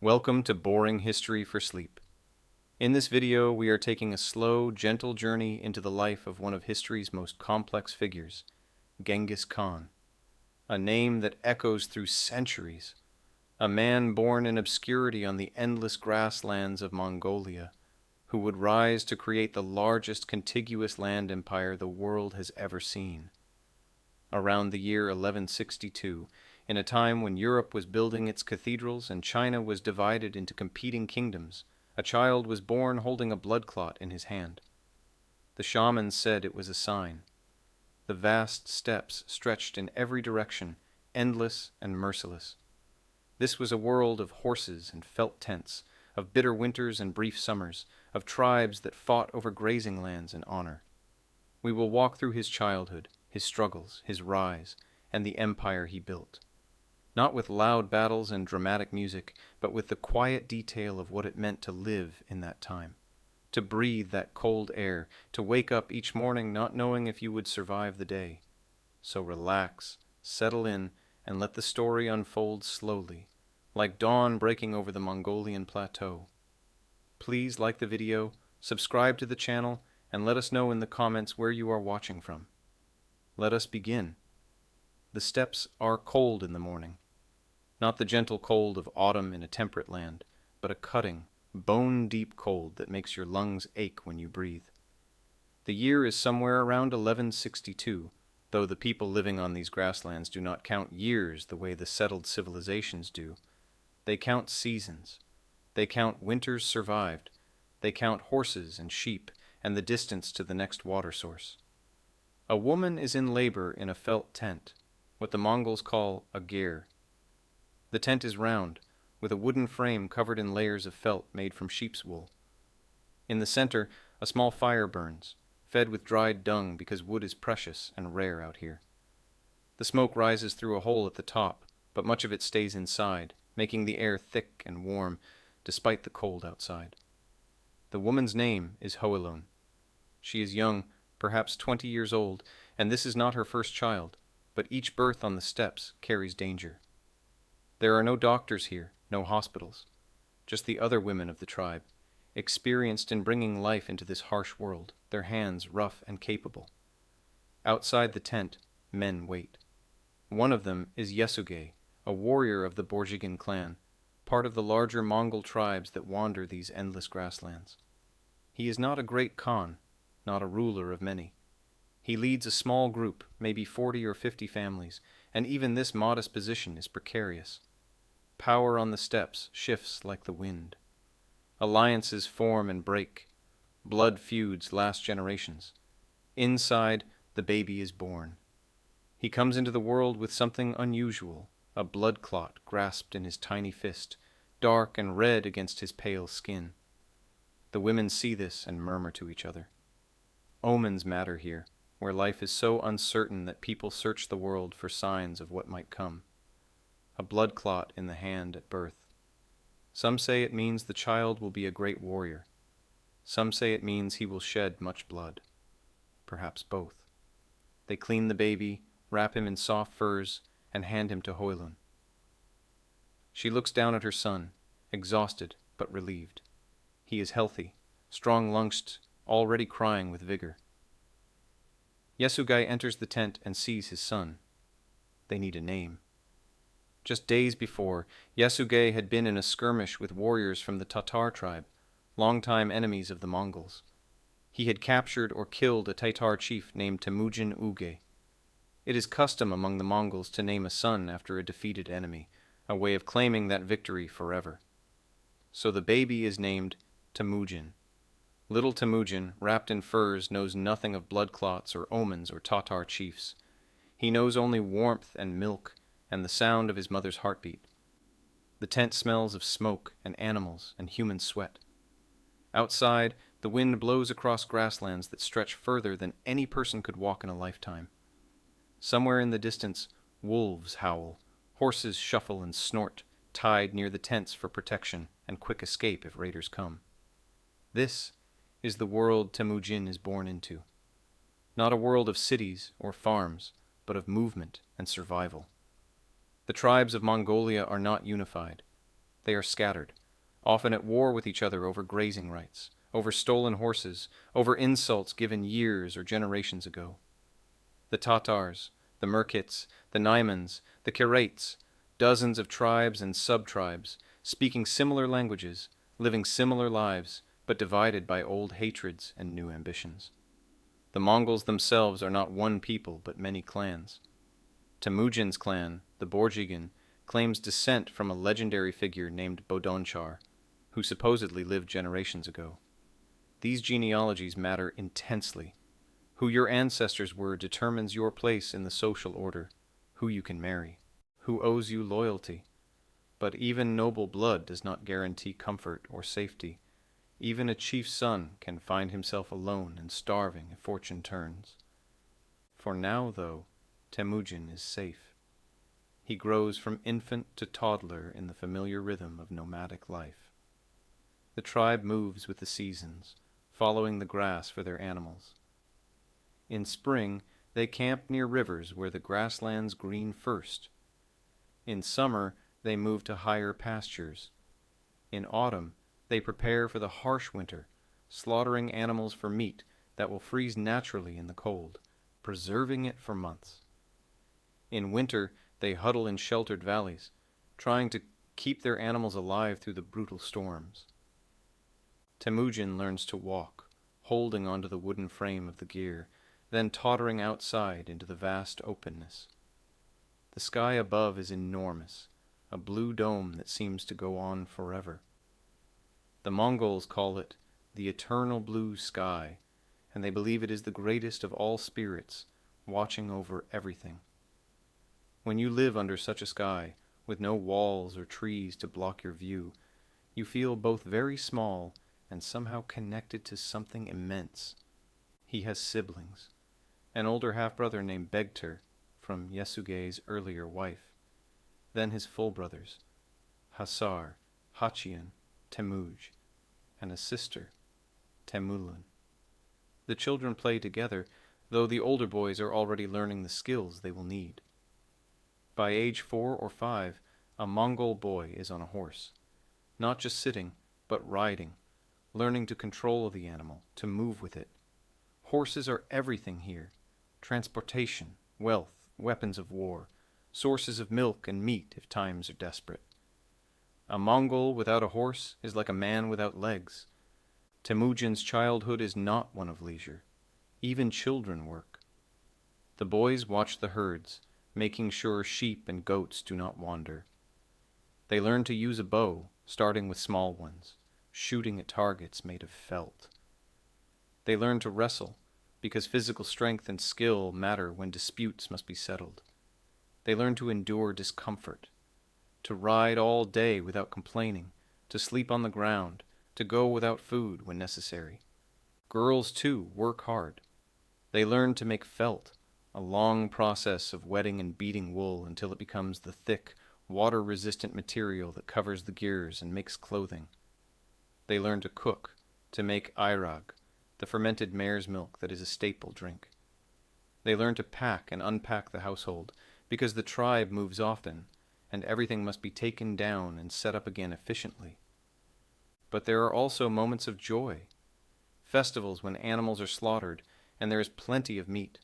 Welcome to Boring History for Sleep. In this video, we are taking a slow, gentle journey into the life of one of history's most complex figures, Genghis Khan. A name that echoes through centuries. A man born in obscurity on the endless grasslands of Mongolia, who would rise to create the largest contiguous land empire the world has ever seen. Around the year 1162, in a time when Europe was building its cathedrals and China was divided into competing kingdoms, a child was born holding a blood clot in his hand. The shamans said it was a sign. The vast steppes stretched in every direction, endless and merciless. This was a world of horses and felt tents, of bitter winters and brief summers, of tribes that fought over grazing lands and honor. We will walk through his childhood, his struggles, his rise, and the empire he built. Not with loud battles and dramatic music, but with the quiet detail of what it meant to live in that time. To breathe that cold air, to wake up each morning not knowing if you would survive the day. So relax, settle in, and let the story unfold slowly, like dawn breaking over the Mongolian plateau. Please like the video, subscribe to the channel, and let us know in the comments where you are watching from. Let us begin. The steppes are cold in the morning. Not the gentle cold of autumn in a temperate land, but a cutting, bone-deep cold that makes your lungs ache when you breathe. The year is somewhere around 1162, though the people living on these grasslands do not count years the way the settled civilizations do. They count seasons. They count winters survived. They count horses and sheep and the distance to the next water source. A woman is in labor in a felt tent, what the Mongols call a ger. The tent is round, with a wooden frame covered in layers of felt made from sheep's wool. In the center, a small fire burns, fed with dried dung because wood is precious and rare out here. The smoke rises through a hole at the top, but much of it stays inside, making the air thick and warm, despite the cold outside. The woman's name is Hoelun. She is young, perhaps 20 years old, and this is not her first child, but each birth on the steppes carries danger. There are no doctors here, no hospitals, just the other women of the tribe, experienced in bringing life into this harsh world, their hands rough and capable. Outside the tent, men wait. One of them is Yesugei, a warrior of the Borjigin clan, part of the larger Mongol tribes that wander these endless grasslands. He is not a great Khan, not a ruler of many. He leads a small group, maybe 40 or 50 families, and even this modest position is precarious. Power on the steppes shifts like the wind. Alliances form and break. Blood feuds last generations. Inside, the baby is born. He comes into the world with something unusual, a blood clot grasped in his tiny fist, dark and red against his pale skin. The women see this and murmur to each other. Omens matter here, where life is so uncertain that people search the world for signs of what might come. A blood clot in the hand at birth. Some say it means the child will be a great warrior. Some say it means he will shed much blood. Perhaps both. They clean the baby, wrap him in soft furs, and hand him to Hoelun. She looks down at her son, exhausted but relieved. He is healthy, strong-lunged, already crying with vigor. Yesugei enters the tent and sees his son. They need a name. Just days before, Yesugei had been in a skirmish with warriors from the Tatar tribe, longtime enemies of the Mongols. He had captured or killed a Tatar chief named Temujin Uge. It is custom among the Mongols to name a son after a defeated enemy, a way of claiming that victory forever. So the baby is named Temujin. Little Temujin, wrapped in furs, knows nothing of blood clots or omens or Tatar chiefs. He knows only warmth and milk and the sound of his mother's heartbeat. The tent smells of smoke and animals and human sweat. Outside, the wind blows across grasslands that stretch further than any person could walk in a lifetime. Somewhere in the distance, wolves howl, horses shuffle and snort, tied near the tents for protection and quick escape if raiders come. This is the world Temujin is born into. Not a world of cities or farms, but of movement and survival. The tribes of Mongolia are not unified. They are scattered, often at war with each other over grazing rights, over stolen horses, over insults given years or generations ago. The Tatars, the Merkits, the Naimans, the Kirates, dozens of tribes and sub-tribes, speaking similar languages, living similar lives, but divided by old hatreds and new ambitions. The Mongols themselves are not one people, but many clans. Temujin's clan, the Borjigin, claims descent from a legendary figure named Bodonchar, who supposedly lived generations ago. These genealogies matter intensely. Who your ancestors were determines your place in the social order, who you can marry, who owes you loyalty. But even noble blood does not guarantee comfort or safety. Even a chief's son can find himself alone and starving if fortune turns. For now, though, Temujin is safe. He grows from infant to toddler in the familiar rhythm of nomadic life. The tribe moves with the seasons, following the grass for their animals. In spring, they camp near rivers where the grasslands green first. In summer, they move to higher pastures. In autumn, they prepare for the harsh winter, slaughtering animals for meat that will freeze naturally in the cold, preserving it for months. In winter, they huddle in sheltered valleys, trying to keep their animals alive through the brutal storms. Temujin learns to walk, holding onto the wooden frame of the gear, then tottering outside into the vast openness. The sky above is enormous, a blue dome that seems to go on forever. The Mongols call it the eternal blue sky, and they believe it is the greatest of all spirits, watching over everything. When you live under such a sky, with no walls or trees to block your view, you feel both very small and somehow connected to something immense. He has siblings, an older half-brother named Begter, from Yesugei's earlier wife, then his full brothers, Hasar, Hachian, Temuj, and a sister, Temulun. The children play together, though the older boys are already learning the skills they will need. By age 4 or 5, a Mongol boy is on a horse, not just sitting, but riding, learning to control the animal, to move with it. Horses are everything here: transportation, wealth, weapons of war, sources of milk and meat if times are desperate. A Mongol without a horse is like a man without legs. Temujin's childhood is not one of leisure. Even children work. The boys watch the herds, making sure sheep and goats do not wander. They learn to use a bow, starting with small ones, shooting at targets made of felt. They learn to wrestle, because physical strength and skill matter when disputes must be settled. They learn to endure discomfort, to ride all day without complaining, to sleep on the ground, to go without food when necessary. Girls, too, work hard. They learn to make felt, a long process of wetting and beating wool until it becomes the thick, water-resistant material that covers the gears and makes clothing. They learn to cook, to make airag, the fermented mare's milk that is a staple drink. They learn to pack and unpack the household, because the tribe moves often, and everything must be taken down and set up again efficiently. But there are also moments of joy, festivals when animals are slaughtered and there is plenty of meat,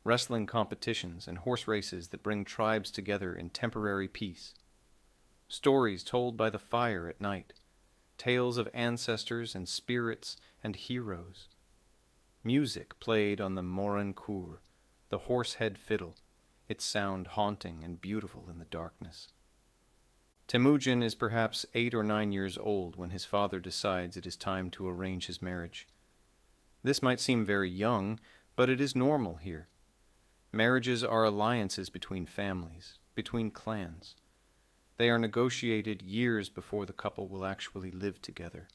wrestling competitions and horse races that bring tribes together in temporary peace, stories told by the fire at night, tales of ancestors and spirits and heroes, music played on the morin kur, the horse-head fiddle, its sound haunting and beautiful in the darkness. Temujin is perhaps 8 or 9 years old when his father decides it is time to arrange his marriage. This might seem very young, but it is normal here. Marriages are alliances between families, between clans. They are negotiated years before the couple will actually live together.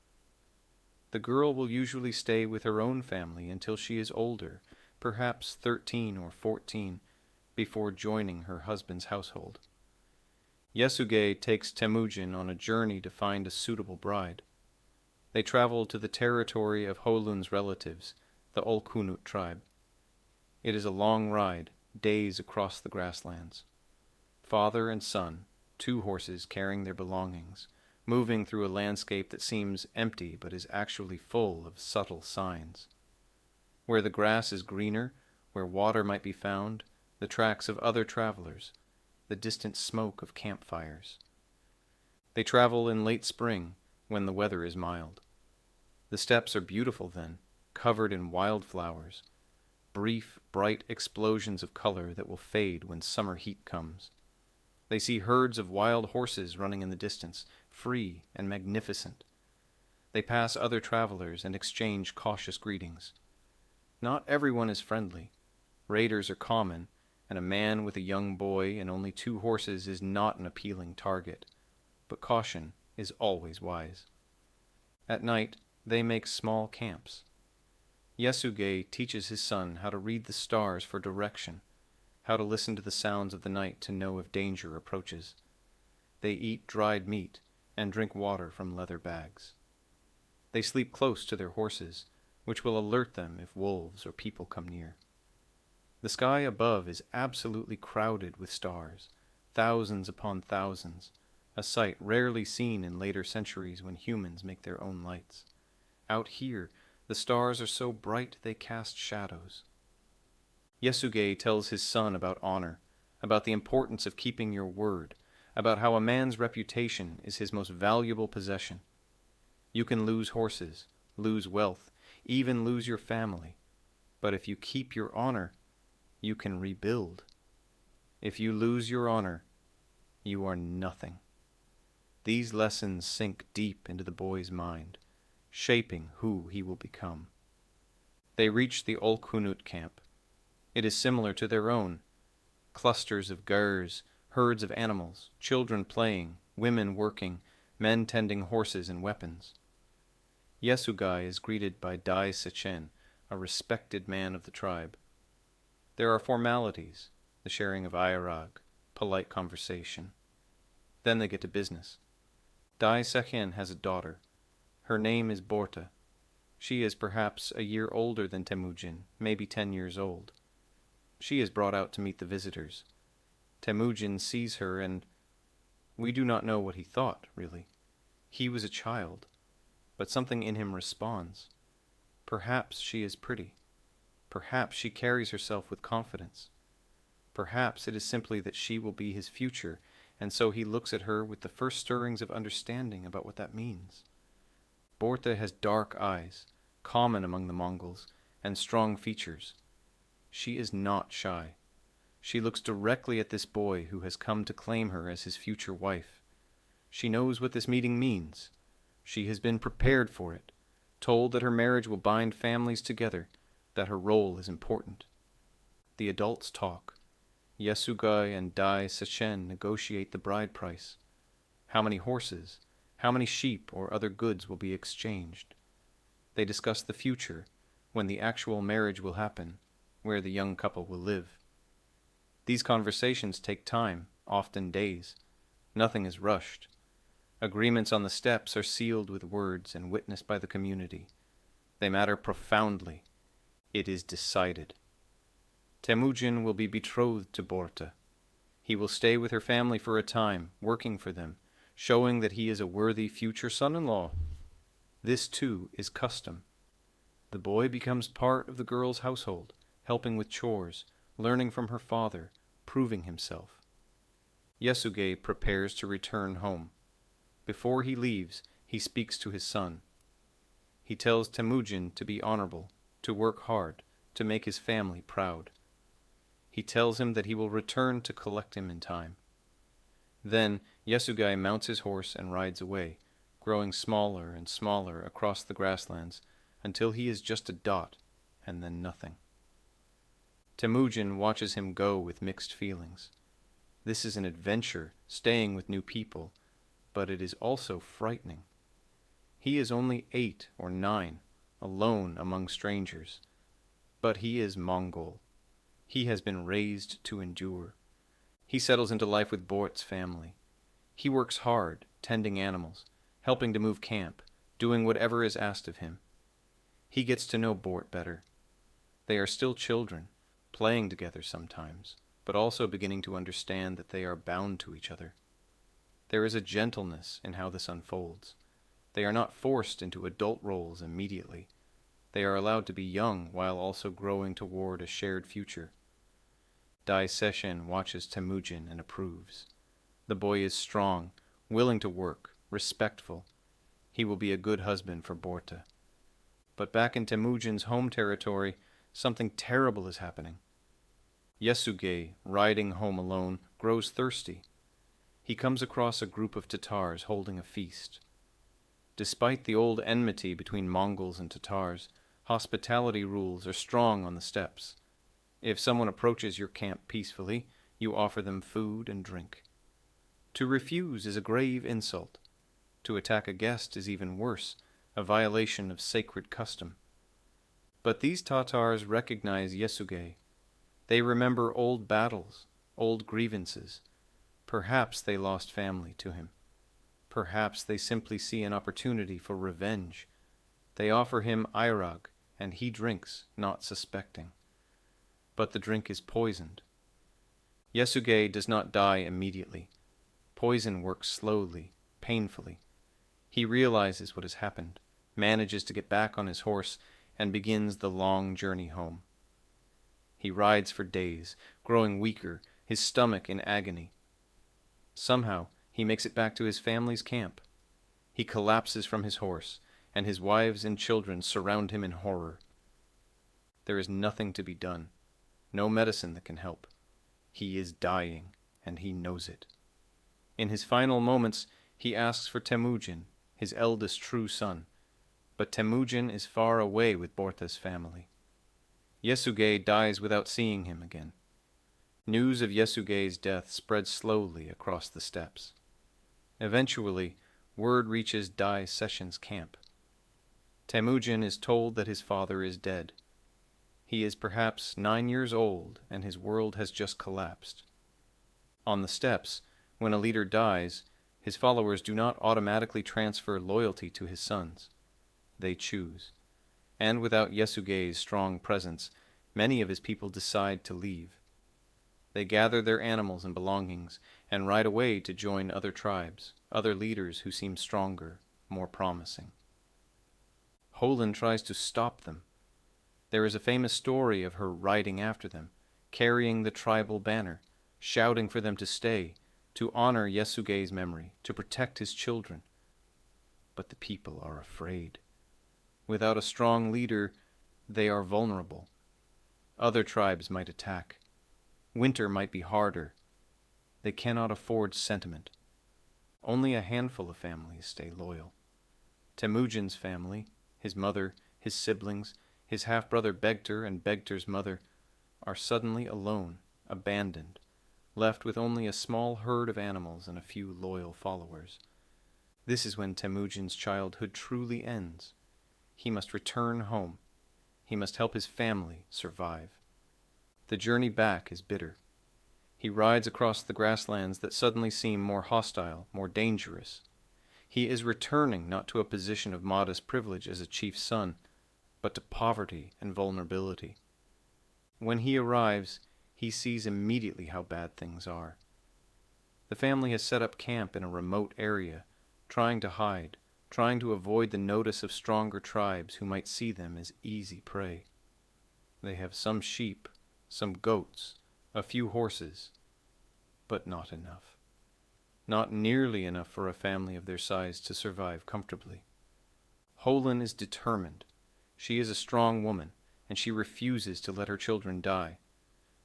The girl will usually stay with her own family until she is older, perhaps 13 or 14, before joining her husband's household. Yesugei takes Temujin on a journey to find a suitable bride. They travel to the territory of Holun's relatives, the Olkunut tribe. It is a long ride, days across the grasslands. Father and son, 2 horses carrying their belongings, moving through a landscape that seems empty but is actually full of subtle signs. Where the grass is greener, where water might be found, the tracks of other travelers, the distant smoke of campfires. They travel in late spring, when the weather is mild. The steppes are beautiful then, covered in wildflowers, brief, bright explosions of color that will fade when summer heat comes. They see herds of wild horses running in the distance, free and magnificent. They pass other travelers and exchange cautious greetings. Not everyone is friendly. Raiders are common, and a man with a young boy and only 2 horses is not an appealing target. But caution is always wise. At night, they make small camps. Yasuge teaches his son how to read the stars for direction, how to listen to the sounds of the night to know if danger approaches. They eat dried meat and drink water from leather bags. They sleep close to their horses, which will alert them if wolves or people come near. The sky above is absolutely crowded with stars, thousands upon thousands, a sight rarely seen in later centuries when humans make their own lights. Out here, the stars are so bright they cast shadows. Yasuge tells his son about honor, about the importance of keeping your word, about how a man's reputation is his most valuable possession. You can lose horses, lose wealth, even lose your family, but if you keep your honor, you can rebuild. If you lose your honor, you are nothing. These lessons sink deep into the boy's mind, shaping who he will become. They reach the Olkhunut camp. It is similar to their own. Clusters of gurs, herds of animals, children playing, women working, men tending horses and weapons. Yasugai is greeted by Dai Sechen, a respected man of the tribe. There are formalities, the sharing of ayarag, polite conversation. Then they get to business. Dai Sechen has a daughter. Her name is Borta. She is perhaps a year older than Temujin, maybe 10 years old. She is brought out to meet the visitors. Temujin sees her and we do not know what he thought, really. He was a child, but something in him responds. Perhaps she is pretty. Perhaps she carries herself with confidence. Perhaps it is simply that she will be his future, and so he looks at her with the first stirrings of understanding about what that means. Borta has dark eyes, common among the Mongols, and strong features. She is not shy. She looks directly at this boy who has come to claim her as his future wife. She knows what this meeting means. She has been prepared for it, told that her marriage will bind families together, that her role is important. The adults talk. Yasugai and Dai Sechen negotiate the bride price. How many horses, how many sheep or other goods will be exchanged. They discuss the future, when the actual marriage will happen, where the young couple will live. These conversations take time, often days. Nothing is rushed. Agreements on the steps are sealed with words and witnessed by the community. They matter profoundly. It is decided. Temujin will be betrothed to Borta. He will stay with her family for a time, working for them, showing that he is a worthy future son-in-law. This, too, is custom. The boy becomes part of the girl's household, helping with chores, learning from her father, proving himself. Yasuge prepares to return home. Before he leaves, he speaks to his son. He tells Temujin to be honorable, to work hard, to make his family proud. He tells him that he will return to collect him in time. Then Yasugai mounts his horse and rides away, growing smaller and smaller across the grasslands until he is just a dot and then nothing. Temujin watches him go with mixed feelings. This is an adventure, staying with new people, but it is also frightening. He is only 8 or 9, alone among strangers. But he is Mongol. He has been raised to endure. He settles into life with Bort's family. He works hard, tending animals, helping to move camp, doing whatever is asked of him. He gets to know Bort better. They are still children, playing together sometimes, but also beginning to understand that they are bound to each other. There is a gentleness in how this unfolds. They are not forced into adult roles immediately. They are allowed to be young while also growing toward a shared future. Dai Seshen watches Temujin and approves. The boy is strong, willing to work, respectful. He will be a good husband for Borta. But back in Temujin's home territory, something terrible is happening. Yasuge, riding home alone, grows thirsty. He comes across a group of Tatars holding a feast. Despite the old enmity between Mongols and Tatars, hospitality rules are strong on the steppes. If someone approaches your camp peacefully, you offer them food and drink. To refuse is a grave insult. To attack a guest is even worse, a violation of sacred custom. But these Tatars recognize Yasuge. They remember old battles, old grievances. Perhaps they lost family to him. Perhaps they simply see an opportunity for revenge. They offer him airag, and he drinks, not suspecting. But the drink is poisoned. Yasuge does not die immediately. Poison works slowly, painfully. He realizes what has happened, manages to get back on his horse, and begins the long journey home. He rides for days, growing weaker, his stomach in agony. Somehow, he makes it back to his family's camp. He collapses from his horse, and his wives and children surround him in horror. There is nothing to be done, no medicine that can help. He is dying, and he knows it. In his final moments, he asks for Temujin, his eldest true son. But Temujin is far away with Borta's family. Yasuge dies without seeing him again. News of Yasuge's death spreads slowly across the steppes. Eventually, word reaches Dai Seshen's camp. Temujin is told that his father is dead. He is perhaps 9 years old, and his world has just collapsed. On the steppes, when a leader dies, his followers do not automatically transfer loyalty to his sons. They choose. And without Yasuge's strong presence, many of his people decide to leave. They gather their animals and belongings and ride away to join other tribes, other leaders who seem stronger, more promising. Holin tries to stop them. There is a famous story of her riding after them, carrying the tribal banner, shouting for them to stay, to honor Yasuge's memory, to protect his children. But the people are afraid. Without a strong leader, they are vulnerable. Other tribes might attack. Winter might be harder. They cannot afford sentiment. Only a handful of families stay loyal. Temujin's family, his mother, his siblings, his half-brother Begter and Begter's mother, are suddenly alone, abandoned, left with only a small herd of animals and a few loyal followers. This is when Temujin's childhood truly ends. He must return home. He must help his family survive. The journey back is bitter. He rides across the grasslands that suddenly seem more hostile, more dangerous. He is returning not to a position of modest privilege as a chief's son, but to poverty and vulnerability. When he arrives, he sees immediately how bad things are. The family has set up camp in a remote area, trying to hide, trying to avoid the notice of stronger tribes who might see them as easy prey. They have some sheep, some goats, a few horses, but not enough. Not nearly enough for a family of their size to survive comfortably. Holin is determined. She is a strong woman, and she refuses to let her children die.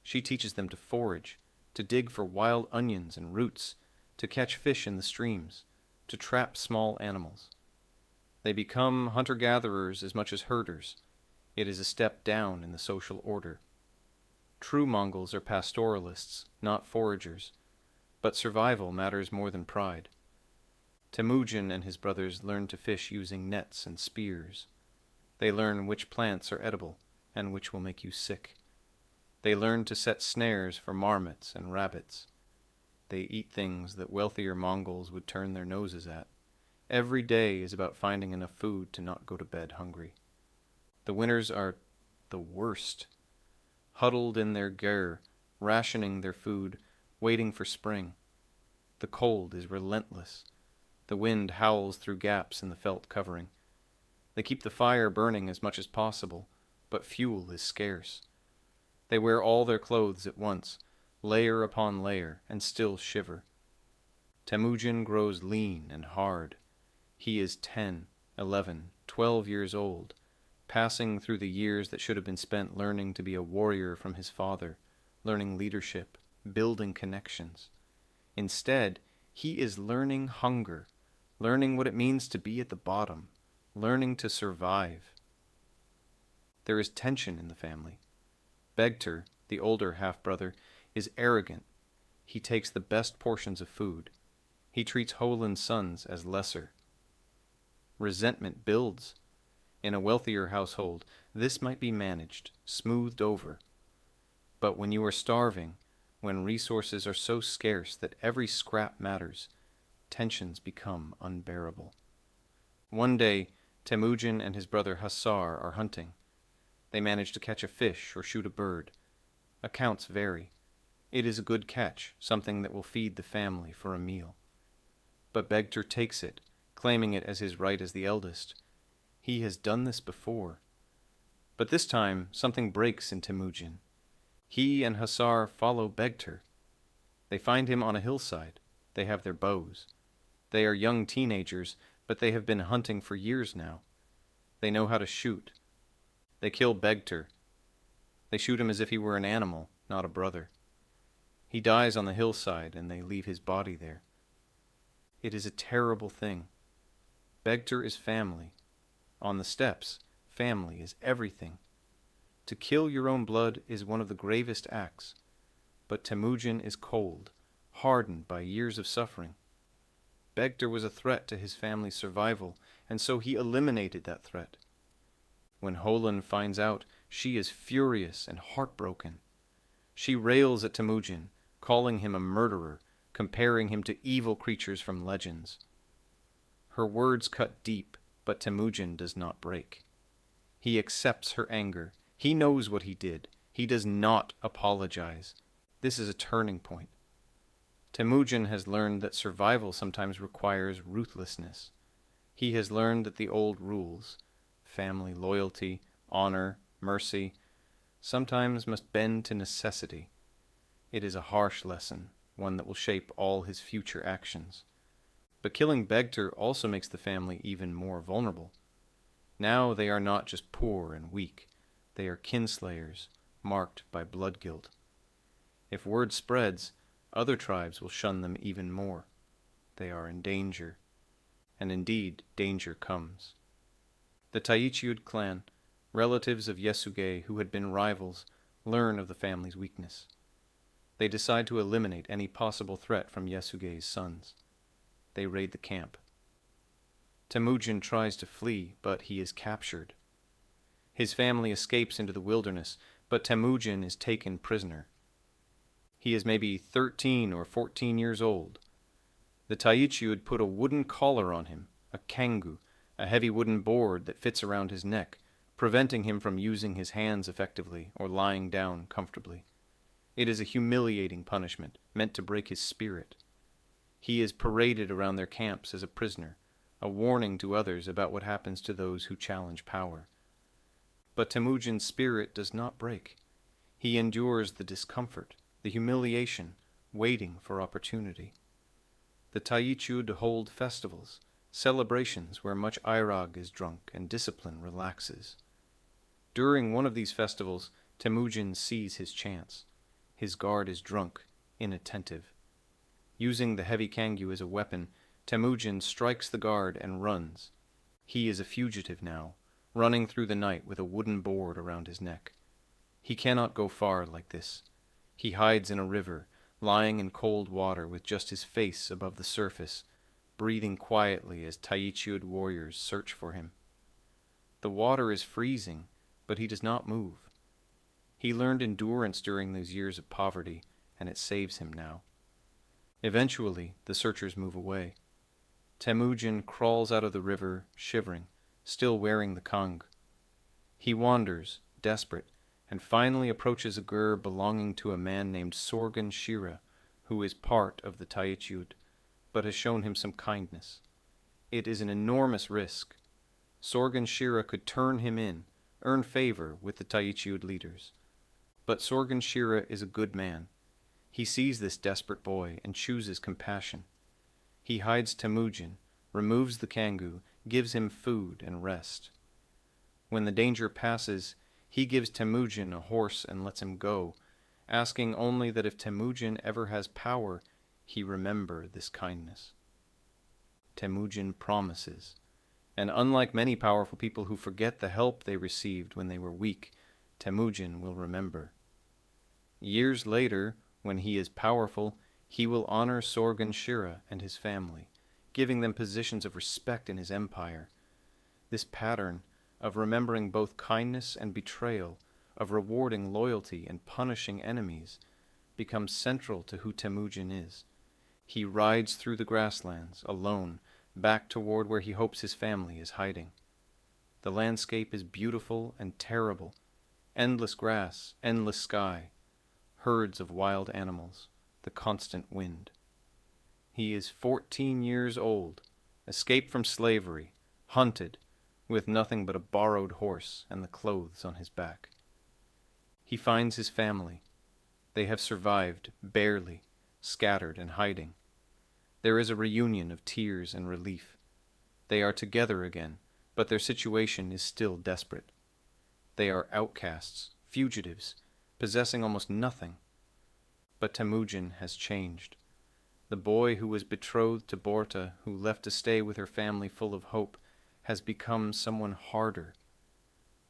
She teaches them to forage, to dig for wild onions and roots, to catch fish in the streams, to trap small animals. They become hunter-gatherers as much as herders. It is a step down in the social order. True Mongols are pastoralists, not foragers, but survival matters more than pride. Temujin and his brothers learn to fish using nets and spears. They learn which plants are edible and which will make you sick. They learn to set snares for marmots and rabbits. They eat things that wealthier Mongols would turn their noses at. Every day is about finding enough food to not go to bed hungry. The winters are the worst. Huddled in their ger, rationing their food, waiting for spring. The cold is relentless. The wind howls through gaps in the felt covering. They keep the fire burning as much as possible, but fuel is scarce. They wear all their clothes at once, layer upon layer, and still shiver. Temujin grows lean and hard. He is 10, 11, 12 years old, passing through the years that should have been spent learning to be a warrior from his father, learning leadership, building connections. Instead, he is learning hunger, learning what it means to be at the bottom, learning to survive. There is tension in the family. Begter, the older half-brother, is arrogant. He takes the best portions of food. He treats Holin's sons as lesser. Resentment builds. In a wealthier household, this might be managed, smoothed over. But when you are starving, when resources are so scarce that every scrap matters, tensions become unbearable. One day, Temujin and his brother Hussar are hunting. They manage to catch a fish or shoot a bird. Accounts vary. It is a good catch, something that will feed the family for a meal. But Begter takes it, claiming it as his right as the eldest. He has done this before. But this time, something breaks in Temujin. He and Hussar follow Begter. They find him on a hillside. They have their bows. They are young teenagers, but they have been hunting for years now. They know how to shoot. They kill Begter. They shoot him as if he were an animal, not a brother. He dies on the hillside, and they leave his body there. It is a terrible thing. Begter is family. On the steppes, family is everything. To kill your own blood is one of the gravest acts. But Temujin is cold, hardened by years of suffering. Begter was a threat to his family's survival, and so he eliminated that threat. When Holin finds out, she is furious and heartbroken. She rails at Temujin, calling him a murderer, comparing him to evil creatures from legends. Her words cut deep, but Temujin does not break. He accepts her anger. He knows what he did. He does not apologize. This is a turning point. Temujin has learned that survival sometimes requires ruthlessness. He has learned that the old rules, family loyalty, honor, mercy, sometimes must bend to necessity. It is a harsh lesson, one that will shape all his future actions. But killing Begter also makes the family even more vulnerable. Now they are not just poor and weak. They are kinslayers, marked by blood guilt. If word spreads, other tribes will shun them even more. They are in danger. And indeed, danger comes. The Taichiud clan, relatives of Yasuge who had been rivals, learn of the family's weakness. They decide to eliminate any possible threat from Yasuge's sons. They raid the camp. Temujin tries to flee, but he is captured. His family escapes into the wilderness, but Temujin is taken prisoner. He is maybe 13 or 14 years old. The Taichiud put a wooden collar on him, a kangu, a heavy wooden board that fits around his neck, preventing him from using his hands effectively or lying down comfortably. It is a humiliating punishment, meant to break his spirit. He is paraded around their camps as a prisoner, a warning to others about what happens to those who challenge power. But Temujin's spirit does not break. He endures the discomfort, the humiliation, waiting for opportunity. The Taichiud hold festivals, celebrations where much airag is drunk and discipline relaxes. During one of these festivals, Temujin sees his chance. His guard is drunk, inattentive. Using the heavy kangu as a weapon, Temujin strikes the guard and runs. He is a fugitive now, running through the night with a wooden board around his neck. He cannot go far like this. He hides in a river, lying in cold water with just his face above the surface, breathing quietly as Taichiud warriors search for him. The water is freezing, but he does not move. He learned endurance during those years of poverty, and it saves him now. Eventually, the searchers move away. Temujin crawls out of the river, shivering, still wearing the kang. He wanders, desperate, and finally approaches a gur belonging to a man named Sorgan Shira, who is part of the Taichiud. but has shown him some kindness. It is an enormous risk. Sorghum Shira could turn him in, earn favor with the Taichiud leaders. But Sorghum Shira is a good man. He sees this desperate boy and chooses compassion. He hides Temujin, removes the Kangu, gives him food and rest. When the danger passes, he gives Temujin a horse and lets him go, asking only that if Temujin ever has power, he remember this kindness. Temujin promises, and unlike many powerful people who forget the help they received when they were weak, Temujin will remember. Years later, when he is powerful, he will honor Sorghum Shira and his family, giving them positions of respect in his empire. This pattern of remembering both kindness and betrayal, of rewarding loyalty and punishing enemies, becomes central to who Temujin is. He rides through the grasslands, alone, back toward where he hopes his family is hiding. The landscape is beautiful and terrible. Endless grass, endless sky, herds of wild animals, the constant wind. He is 14 years old, escaped from slavery, hunted, with nothing but a borrowed horse and the clothes on his back. He finds his family. They have survived, barely, scattered and hiding. There is a reunion of tears and relief. They are together again, but their situation is still desperate. They are outcasts, fugitives, possessing almost nothing. But Temujin has changed. The boy who was betrothed to Borta, who left to stay with her family full of hope, has become someone harder.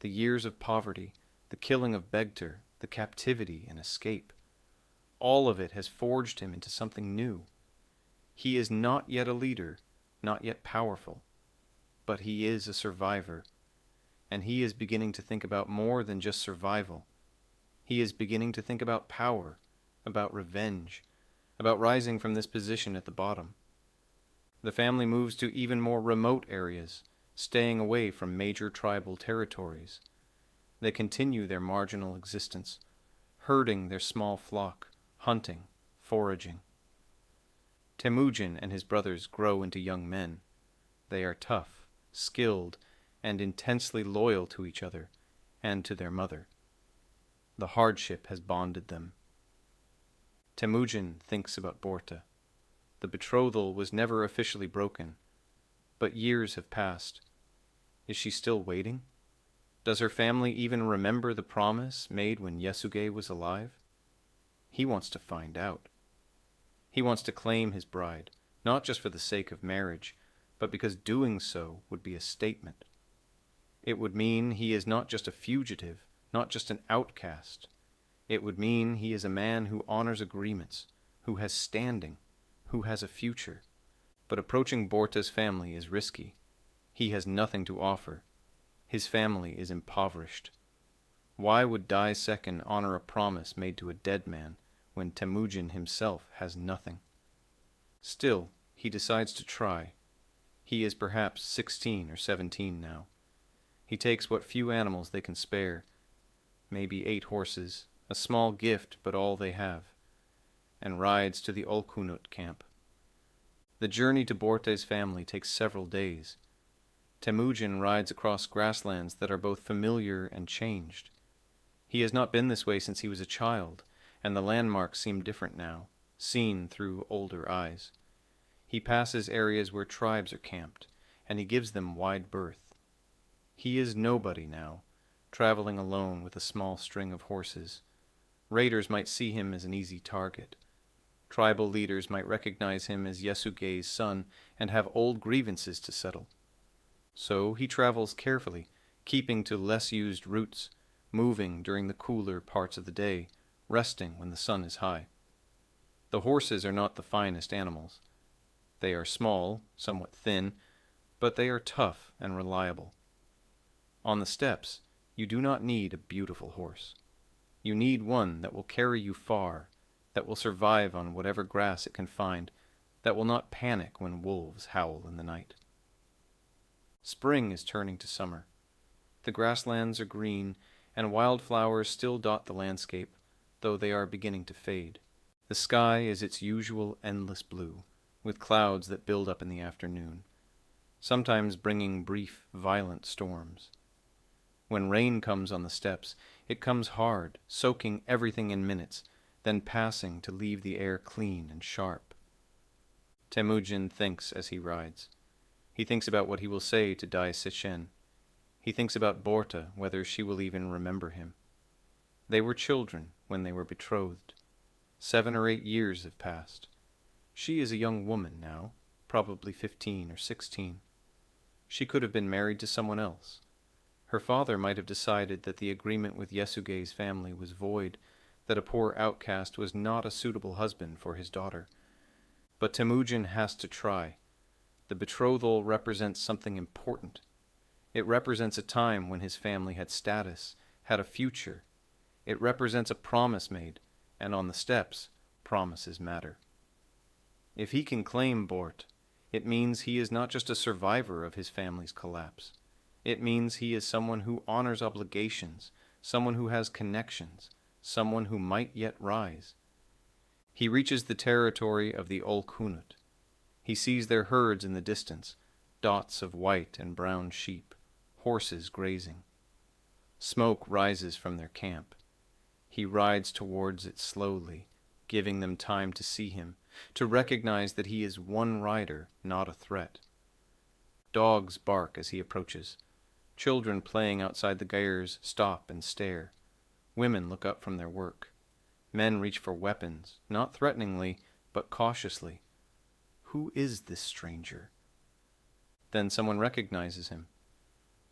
The years of poverty, the killing of Begter, the captivity and escape, all of it has forged him into something new. He is not yet a leader, not yet powerful, but he is a survivor, and he is beginning to think about more than just survival. He is beginning to think about power, about revenge, about rising from this position at the bottom. The family moves to even more remote areas, staying away from major tribal territories. They continue their marginal existence, herding their small flock, hunting, foraging. Temujin and his brothers grow into young men. They are tough, skilled, and intensely loyal to each other and to their mother. The hardship has bonded them. Temujin thinks about Borta. The betrothal was never officially broken, but years have passed. Is she still waiting? Does her family even remember the promise made when Yasuge was alive? He wants to find out. He wants to claim his bride, not just for the sake of marriage, but because doing so would be a statement. It would mean he is not just a fugitive, not just an outcast. It would mean he is a man who honors agreements, who has standing, who has a future. But approaching Borta's family is risky. He has nothing to offer. His family is impoverished. Why would Dai Second honor a promise made to a dead man when Temujin himself has nothing? Still, he decides to try. He is perhaps 16 or 17 now. He takes what few animals they can spare, maybe 8 horses, a small gift but all they have, and rides to the Olkunut camp. The journey to Borte's family takes several days. Temujin rides across grasslands that are both familiar and changed. He has not been this way since he was a child, and the landmarks seem different now, seen through older eyes. He passes areas where tribes are camped, and he gives them wide berth. He is nobody now, traveling alone with a small string of horses. Raiders might see him as an easy target. Tribal leaders might recognize him as Yasuge's son and have old grievances to settle. So he travels carefully, keeping to less used routes, moving during the cooler parts of the day, resting when the sun is high. The horses are not the finest animals. They are small, somewhat thin, but they are tough and reliable. On the steppes, you do not need a beautiful horse. You need one that will carry you far, that will survive on whatever grass it can find, that will not panic when wolves howl in the night. Spring is turning to summer. The grasslands are green, and wildflowers still dot the landscape, though they are beginning to fade. The sky is its usual endless blue, with clouds that build up in the afternoon, sometimes bringing brief, violent storms. When rain comes on the steppes, it comes hard, soaking everything in minutes, then passing to leave the air clean and sharp. Temujin thinks as he rides. He thinks about what he will say to Dai Sishen. He thinks about Borta, whether she will even remember him. They were children when they were betrothed. 7 or 8 years have passed. She is a young woman now, probably 15 or 16. She could have been married to someone else. Her father might have decided that the agreement with Yesugei's family was void, that a poor outcast was not a suitable husband for his daughter. But Temujin has to try. The betrothal represents something important. It represents a time when his family had status, had a future. It represents a promise made, and on the steppes, promises matter. If he can claim Bort, it means he is not just a survivor of his family's collapse. It means he is someone who honors obligations, someone who has connections, someone who might yet rise. He reaches the territory of the Olkhunut. He sees their herds in the distance, dots of white and brown sheep, horses grazing. Smoke rises from their camp. He rides towards it slowly, giving them time to see him, to recognize that he is one rider, not a threat. Dogs bark as he approaches. Children playing outside the gyres stop and stare. Women look up from their work. Men reach for weapons, not threateningly, but cautiously. Who is this stranger? Then someone recognizes him.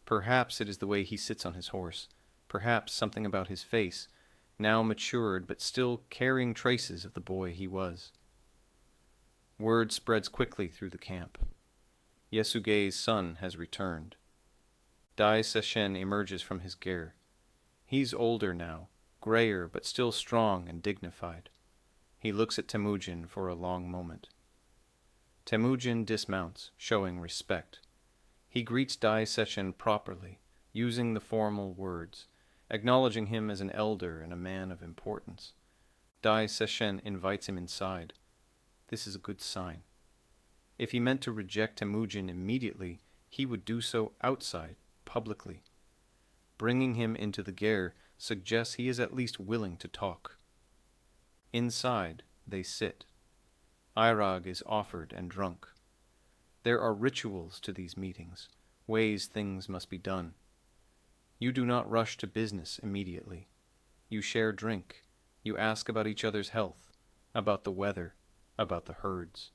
Perhaps it is the way he sits on his horse, perhaps something about his face, now matured but still carrying traces of the boy he was. Word spreads quickly through the camp. Yesugei's son has returned. Dai Seshen emerges from his ger. He's older now, grayer but still strong and dignified. He looks at Temujin for a long moment. Temujin dismounts, showing respect. He greets Dai Seshen properly, using the formal words, acknowledging him as an elder and a man of importance. Dai Seshen invites him inside. This is a good sign. If he meant to reject Temujin immediately, he would do so outside, publicly. Bringing him into the ger suggests he is at least willing to talk. Inside, they sit. Irag is offered and drunk. There are rituals to these meetings, ways things must be done. You do not rush to business immediately. You share drink. You ask about each other's health, about the weather, about the herds.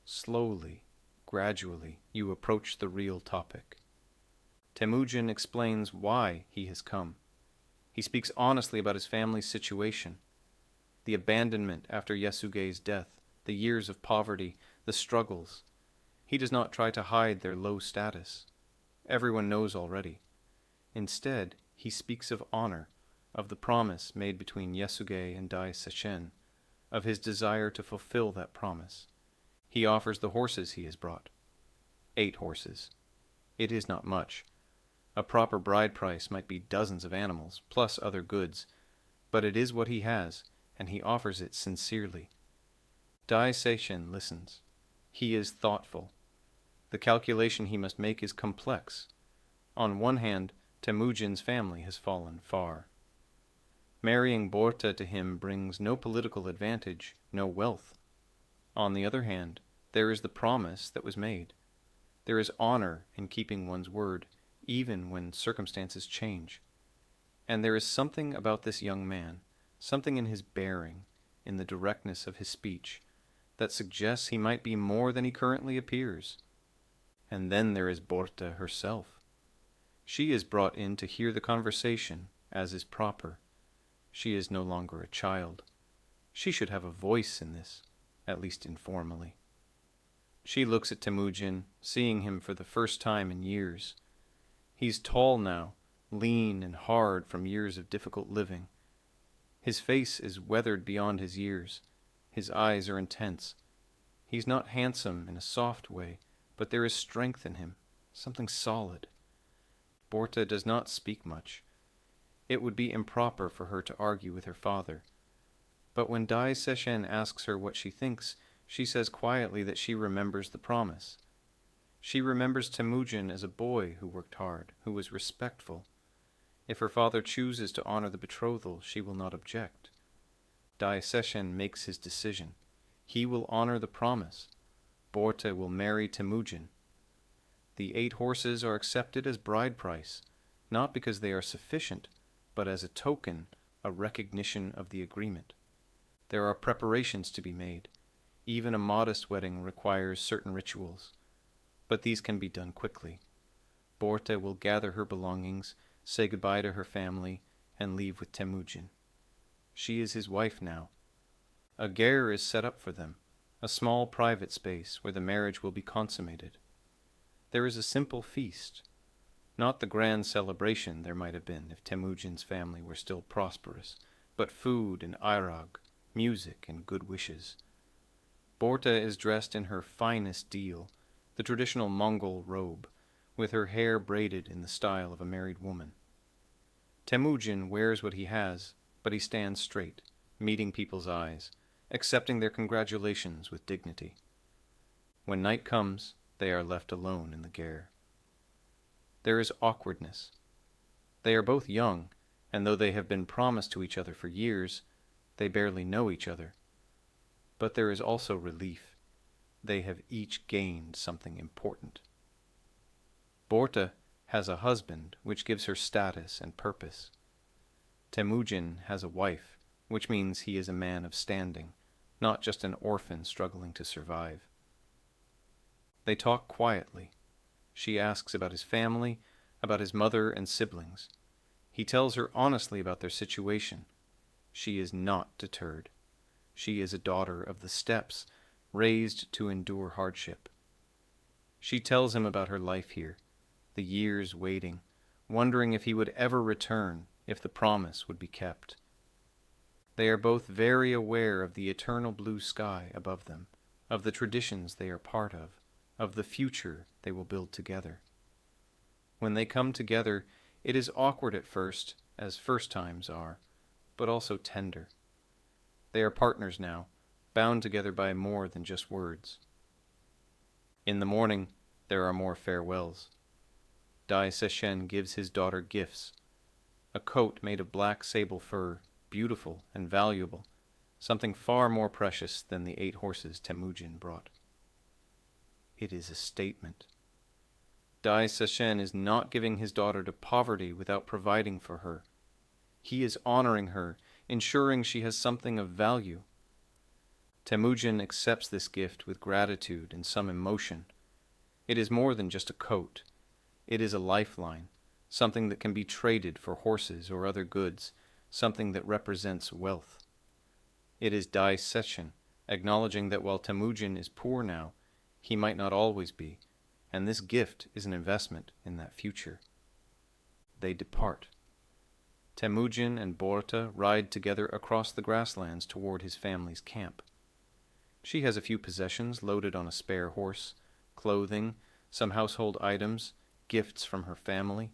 Slowly, gradually, you approach the real topic. Temujin explains why he has come. He speaks honestly about his family's situation, the abandonment after Yesugei's death, the years of poverty, the struggles. He does not try to hide their low status. Everyone knows already. Instead, he speaks of honor, of the promise made between Yesugei and Dai Seshen, of his desire to fulfill that promise. He offers the horses he has brought. 8 horses. It is not much. A proper bride price might be dozens of animals, plus other goods, but it is what he has, and he offers it sincerely. Dai Seshen listens. He is thoughtful. The calculation he must make is complex. On one hand, Temujin's family has fallen far. Marrying Borta to him brings no political advantage, no wealth. On the other hand, there is the promise that was made. There is honor in keeping one's word, even when circumstances change. And there is something about this young man, something in his bearing, in the directness of his speech, that suggests he might be more than he currently appears. And then there is Borta herself. She is brought in to hear the conversation, as is proper. She is no longer a child. She should have a voice in this, at least informally. She looks at Temujin, seeing him for the first time in years. He's tall now, lean and hard from years of difficult living. His face is weathered beyond his years. His eyes are intense. He's not handsome in a soft way, but there is strength in him, something solid. Borta does not speak much. It would be improper for her to argue with her father. But when Dai Seshen asks her what she thinks, She says quietly that she remembers the promise. She remembers Temujin as a boy who worked hard, who was respectful. If her father chooses to honor the betrothal, she will not object. Dai Seshen makes his decision. He will honor the promise. Borte will marry Temujin. The 8 horses are accepted as bride price, not because they are sufficient, but as a token, a recognition of the agreement. There are preparations to be made. Even a modest wedding requires certain rituals, but these can be done quickly. Borte will gather her belongings, say goodbye to her family, and leave with Temujin. She is his wife now. A ger is set up for them, a small private space where the marriage will be consummated. There is a simple feast, not the grand celebration there might have been if Temujin's family were still prosperous, but food and airag, music and good wishes. Borte is dressed in her finest deal, the traditional Mongol robe, with her hair braided in the style of a married woman. Temujin wears what he has, but he stands straight, meeting people's eyes, accepting their congratulations with dignity. When night comes, they are left alone in the ger. There is awkwardness. They are both young, and though they have been promised to each other for years, they barely know each other. But there is also relief. They have each gained something important. Borte has a husband, which gives her status and purpose. Temujin has a wife, which means he is a man of standing, not just an orphan struggling to survive. They talk quietly. She asks about his family, about his mother and siblings. He tells her honestly about their situation. She is not deterred. She is a daughter of the steppes, raised to endure hardship. She tells him about her life here, the years waiting, wondering if he would ever return, if the promise would be kept. They are both very aware of the eternal blue sky above them, of the traditions they are part of the future they will build together. When they come together, it is awkward at first, as first times are, but also tender. They are partners now, bound together by more than just words. In the morning, there are more farewells. Dai Seshen gives his daughter gifts. A coat made of black sable fur, beautiful and valuable, something far more precious than the 8 horses Temujin brought. It is a statement. Dai Seshen is not giving his daughter to poverty without providing for her. He is honoring her, ensuring she has something of value. Temujin accepts this gift with gratitude and some emotion. It is more than just a coat. It is a lifeline, something that can be traded for horses or other goods, something that represents wealth. It is Dai Seshen, acknowledging that while Temujin is poor now, he might not always be, and this gift is an investment in that future. They depart. Temujin and Borte ride together across the grasslands toward his family's camp. She has a few possessions loaded on a spare horse, clothing, some household items, gifts from her family.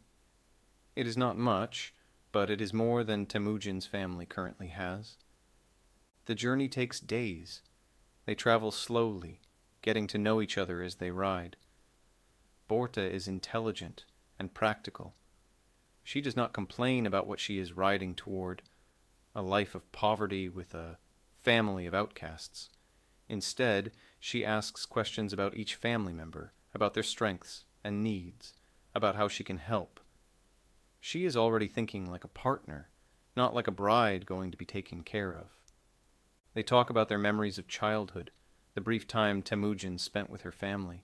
It is not much, but it is more than Temujin's family currently has. The journey takes days. They travel slowly, getting to know each other as they ride. Borte is intelligent and practical. She does not complain about what she is riding toward, a life of poverty with a family of outcasts. Instead, she asks questions about each family member, about their strengths and needs, about how she can help. She is already thinking like a partner, not like a bride going to be taken care of. They talk about their memories of childhood, the brief time Temujin spent with her family.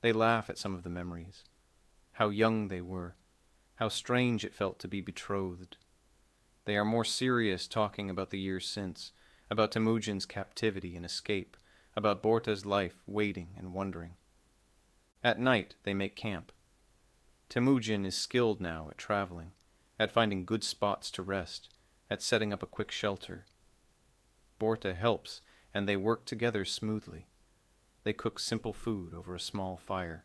They laugh at some of the memories, how young they were, how strange it felt to be betrothed. They are more serious talking about the years since, about Temujin's captivity and escape, about Borte's life waiting and wondering. At night they make camp. Temujin is skilled now at traveling, at finding good spots to rest, at setting up a quick shelter. Borte helps, and they work together smoothly. They cook simple food over a small fire.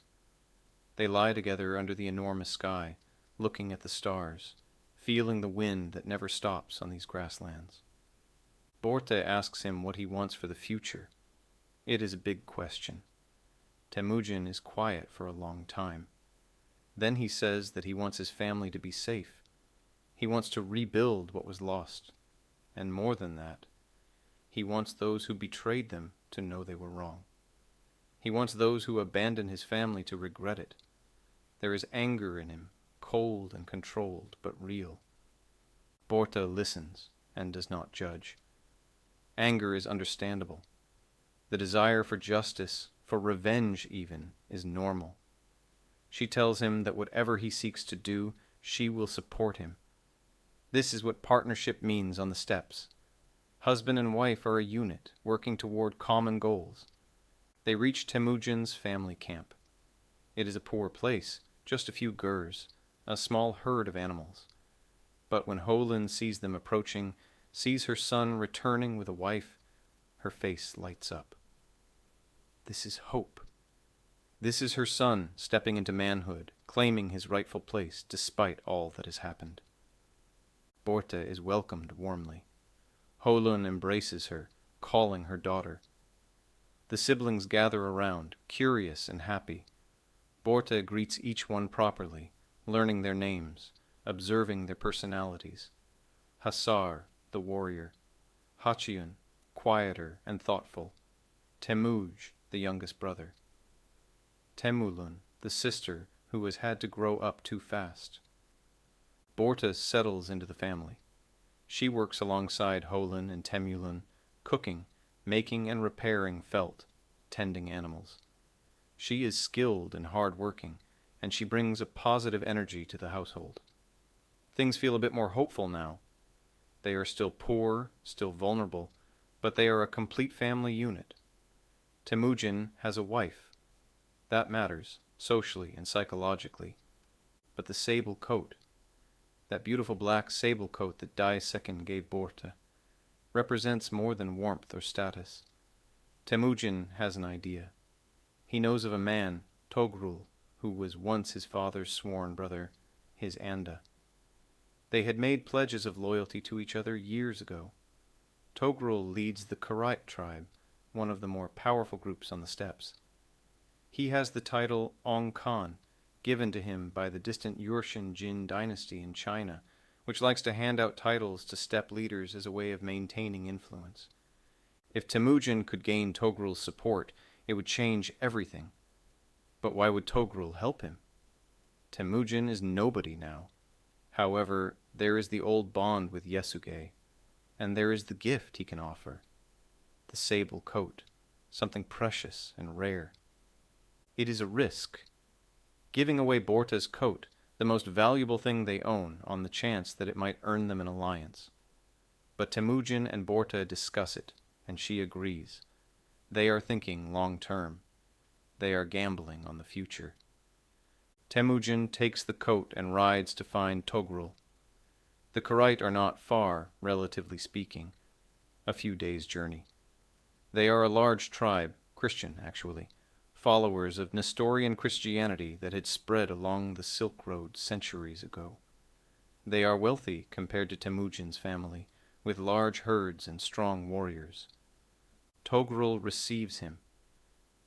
They lie together under the enormous sky, looking at the stars, feeling the wind that never stops on these grasslands. Borte asks him what he wants for the future. It is a big question. Temujin is quiet for a long time. Then he says that he wants his family to be safe. He wants to rebuild what was lost. And more than that, he wants those who betrayed them to know they were wrong. He wants those who abandoned his family to regret it. There is anger in him, cold and controlled, but real. Borta listens and does not judge. Anger is understandable. The desire for justice, for revenge even, is normal. She tells him that whatever he seeks to do, she will support him. This is what partnership means on the steppes. Husband and wife are a unit, working toward common goals. They reach Temujin's family camp. It is a poor place, just a few gurs, a small herd of animals. But when Holin sees them approaching, sees her son returning with a wife, her face lights up. This is hope. This is her son stepping into manhood, claiming his rightful place despite all that has happened. Borta is welcomed warmly. Holun embraces her, calling her daughter. The siblings gather around, curious and happy. Borta greets each one properly, learning their names, observing their personalities. Hasar, the warrior. Hachiun, quieter and thoughtful. Temuj, the youngest brother. Temulun, the sister who has had to grow up too fast. Borta settles into the family. She works alongside Holin and Temulun, cooking, making and repairing felt, tending animals. She is skilled and hard-working, and she brings a positive energy to the household. Things feel a bit more hopeful now. They are still poor, still vulnerable, but they are a complete family unit. Temujin has a wife. That matters, socially and psychologically. But the sable coat, that beautiful black sable coat that Dai Second gave Borta, represents more than warmth or status. Temujin has an idea. He knows of a man, Togrul, who was once his father's sworn brother, his Anda. They had made pledges of loyalty to each other years ago. Togrul leads the Karait tribe, one of the more powerful groups on the steppes. He has the title Ong Khan, given to him by the distant Yurshan Jin dynasty in China, which likes to hand out titles to steppe leaders as a way of maintaining influence. If Temujin could gain Togrul's support, it would change everything. But why would Togrul help him? Temujin is nobody now. However, there is the old bond with Yasuge, and there is the gift he can offer. The sable coat, something precious and rare. It is a risk. Giving away Borta's coat, the most valuable thing they own, on the chance that it might earn them an alliance. But Temujin and Borta discuss it, and she agrees. They are thinking long term. They are gambling on the future. Temujin takes the coat and rides to find Togrul. The Karait are not far, relatively speaking, a few days' journey. They are a large tribe, Christian actually, followers of Nestorian Christianity that had spread along the Silk Road centuries ago. They are wealthy compared to Temujin's family, with large herds and strong warriors. Togrul receives him.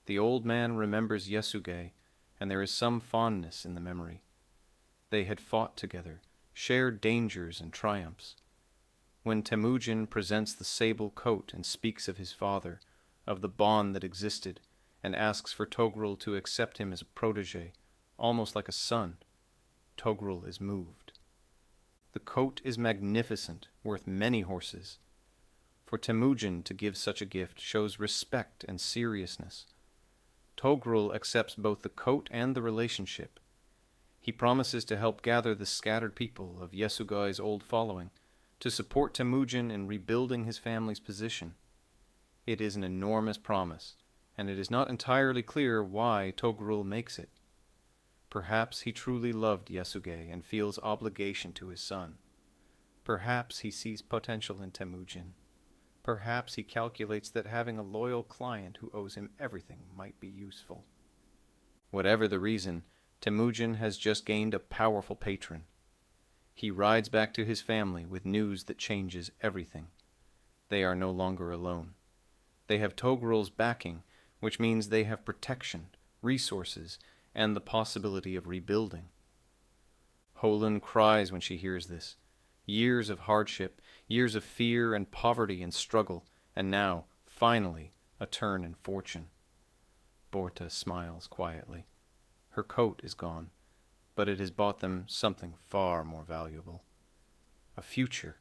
The old man remembers Yasuge, and there is some fondness in the memory. They had fought together, shared dangers and triumphs. When Temujin presents the sable coat and speaks of his father, of the bond that existed, and asks for Togrul to accept him as a protege, almost like a son, Togrul is moved. The coat is magnificent, worth many horses. For Temujin to give such a gift shows respect and seriousness. Togrul accepts both the coat and the relationship. He promises to help gather the scattered people of Yasugai's old following, to support Temujin in rebuilding his family's position. It is an enormous promise, and it is not entirely clear why Togrul makes it. Perhaps he truly loved Yasuge and feels obligation to his son. Perhaps he sees potential in Temujin. Perhaps he calculates that having a loyal client who owes him everything might be useful. Whatever the reason, Temujin has just gained a powerful patron. He rides back to his family with news that changes everything. They are no longer alone. They have Togrul's backing, which means they have protection, resources, and the possibility of rebuilding. Holin cries when she hears this. Years of hardship, years of fear and poverty and struggle, and now, finally, a turn in fortune. Borta smiles quietly. Her coat is gone, but it has bought them something far more valuable. A future.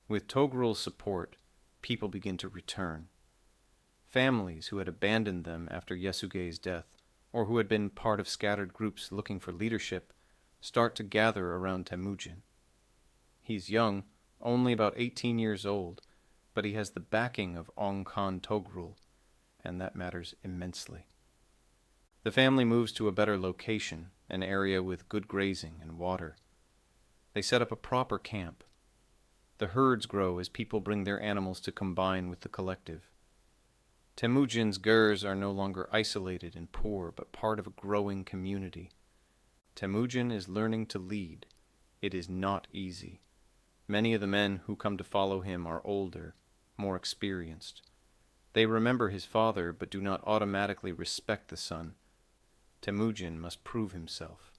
With Togrul's support, people begin to return. Families who had abandoned them after Yesugei's death, or who had been part of scattered groups looking for leadership, start to gather around Temujin. He's young, only about 18 years old, but he has the backing of Ong Khan Togrul, and that matters immensely. The family moves to a better location, an area with good grazing and water. They set up a proper camp. The herds grow as people bring their animals to combine with the collective. Temujin's Gurs are no longer isolated and poor, but part of a growing community. Temujin is learning to lead. It is not easy. Many of the men who come to follow him are older, more experienced. They remember his father, but do not automatically respect the son. Temujin must prove himself.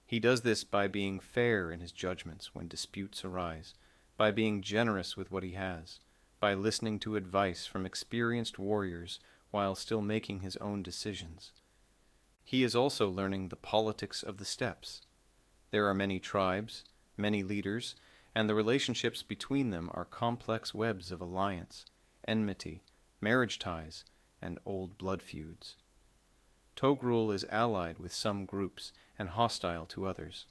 He does this by being fair in his judgments when disputes arise, by being generous with what he has, by listening to advice from experienced warriors while still making his own decisions. He is also learning the politics of the steppes. There are many tribes, many leaders, and the relationships between them are complex webs of alliance, enmity, marriage ties, and old blood feuds. Togrul is allied with some groups and hostile to others.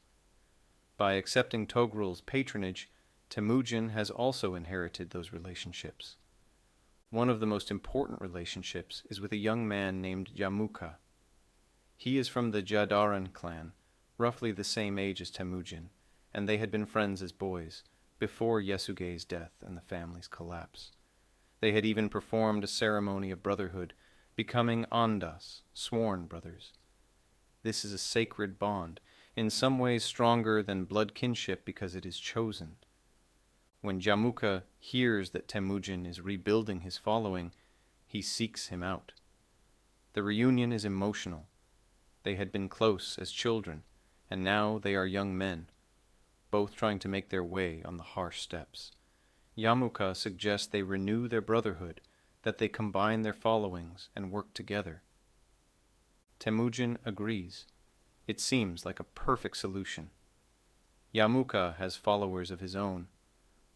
By accepting Togrul's patronage, Temujin has also inherited those relationships. One of the most important relationships is with a young man named Yamuka. He is from the Jadaran clan, roughly the same age as Temujin, and they had been friends as boys, before Yesugei's death and the family's collapse. They had even performed a ceremony of brotherhood, becoming Andas, sworn brothers. This is a sacred bond, in some ways stronger than blood kinship because it is chosen. When Yamuka hears that Temujin is rebuilding his following, he seeks him out. The reunion is emotional. They had been close as children, and now they are young men, both trying to make their way on the harsh steppes. Yamuka suggests they renew their brotherhood, that they combine their followings and work together. Temujin agrees. It seems like a perfect solution. Yamuka has followers of his own,